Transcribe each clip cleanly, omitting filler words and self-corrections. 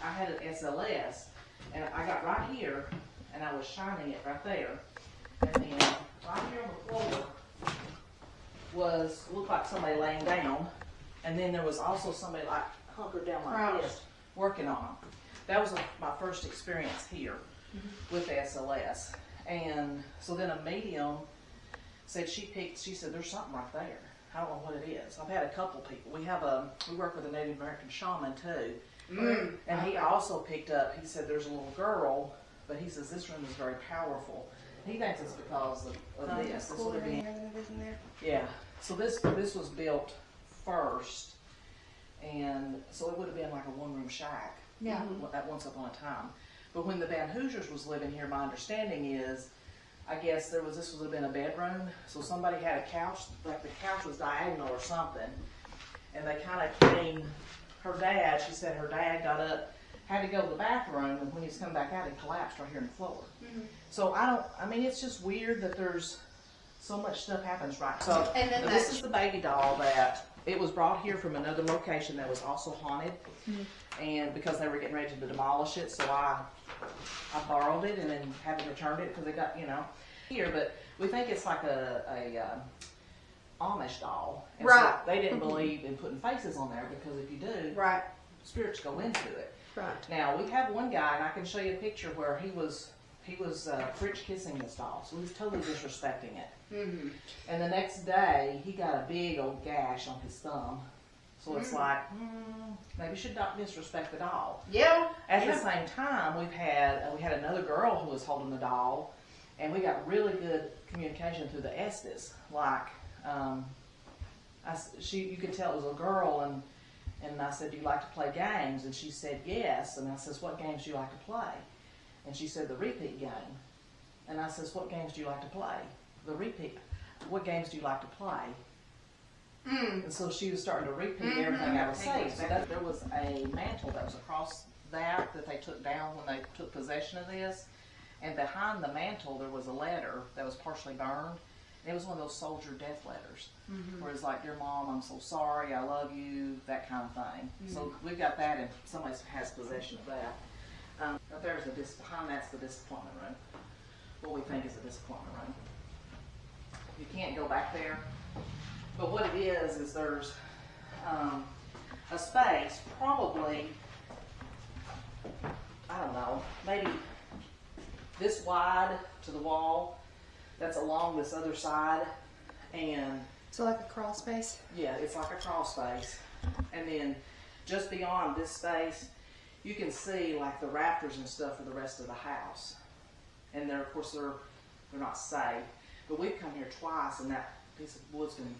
I had an SLS, and I got right here, and I was shining it right there. And then right here on the floor looked like somebody laying down. And then there was also somebody like hunkered down like this, working on them. That was my first experience here with the SLS. And so then a medium said she said, there's something right there. I don't know what it is. I've had a couple people. We work with a Native American shaman too. And he also picked up, he said there's a little girl, but he says this room is very powerful. He thinks it's because of this. This would have been, yeah. So this was built first, and so it would have been like a one-room shack. Yeah. At once upon a time. But when the Van Hoosiers was living here, my understanding is, I guess this would have been a bedroom. So somebody had a couch, like the couch was diagonal or something, and they kind of came. Her dad, she said her dad got up, had to go to the bathroom, and when he's come back out, he collapsed right here on the floor. So I mean, it's just weird that there's so much stuff happens right. So and then this is the baby doll that it was brought here from another location that was also haunted, and because they were getting ready to demolish it, so I borrowed it and then haven't returned it because they got here. But we think it's like a Amish doll, and so they didn't believe in putting faces on there because if you do, spirits go into it. Now we have one guy, and I can show you a picture where he was French kissing this doll, so he was totally disrespecting it. And the next day, he got a big old gash on his thumb. So it's like, maybe you should not disrespect the doll. Yeah. At the same time, we had another girl who was holding the doll, and we got really good communication through the Estes. Like, you could tell it was a girl, and I said, "Do you like to play games?" And she said, "Yes." And I says, "What games do you like to play?" And she said, "The repeat game." And I says, "What games do you like to play?" The repeat. What games do you like to play? And so she was starting to repeat everything I was saying. So there was a mantle that was across that they took down when they took possession of this. And behind the mantle, there was a letter that was partially burned. And it was one of those soldier death letters. Where it's like, "Dear Mom, I'm so sorry, I love you," that kind of thing. So we've got that, and somebody has possession of that. But behind that's the disappointment room. What we think is a disappointment room. You can't go back there. But what it is there's a space, probably, I don't know, maybe this wide to the wall, that's along this other side, and so like a crawl space? Yeah, it's like a crawl space. And then just beyond this space, you can see like the rafters and stuff for the rest of the house. And of course they're not safe. But we've come here twice, and that piece of wood's been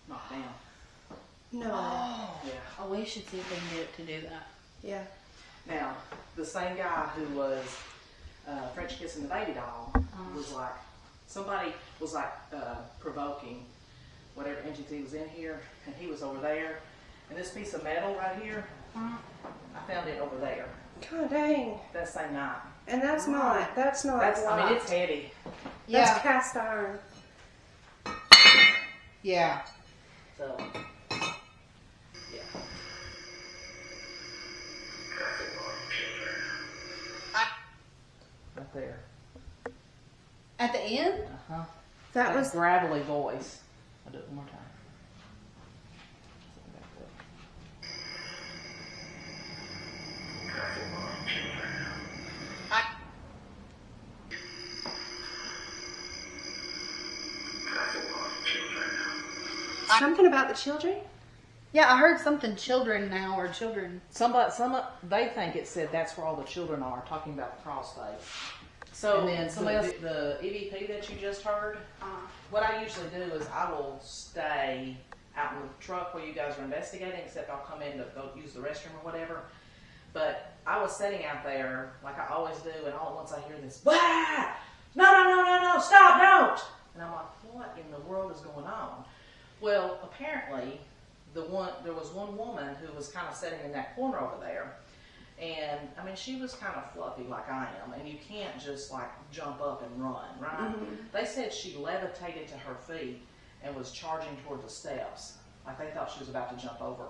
knocked down. No. Oh. Yeah. Oh, we should see if we can get it to do that. Yeah. Now, the same guy who was French kissing the baby doll was like, somebody was like provoking whatever entity was in here, and he was over there. And this piece of metal right here, I found it over there. God dang. That same night. And that's not I mean, it's heavy. That's cast iron. Yeah. So, yeah. Right there. At the end? Uh-huh. That was gravelly voice. I'll do it one more time. something about the children? Yeah, I heard something children now or children. They think it said that's where all the children are, talking about the crawl space. So and then somebody else, the EVP that you just heard, what I usually do is I will stay out in the truck where you guys are investigating, except I'll come in to go use the restroom or whatever. But I was sitting out there like I always do, and all at once I hear this, "Wah! No, stop, don't!" And I'm like, what in the world is going on? Well, apparently, there was one woman who was kind of sitting in that corner over there. And, I mean, she was kind of fluffy like I am, and you can't just, like, jump up and run, right? Mm-hmm. They said she levitated to her feet and was charging toward the steps. Like, they thought she was about to jump over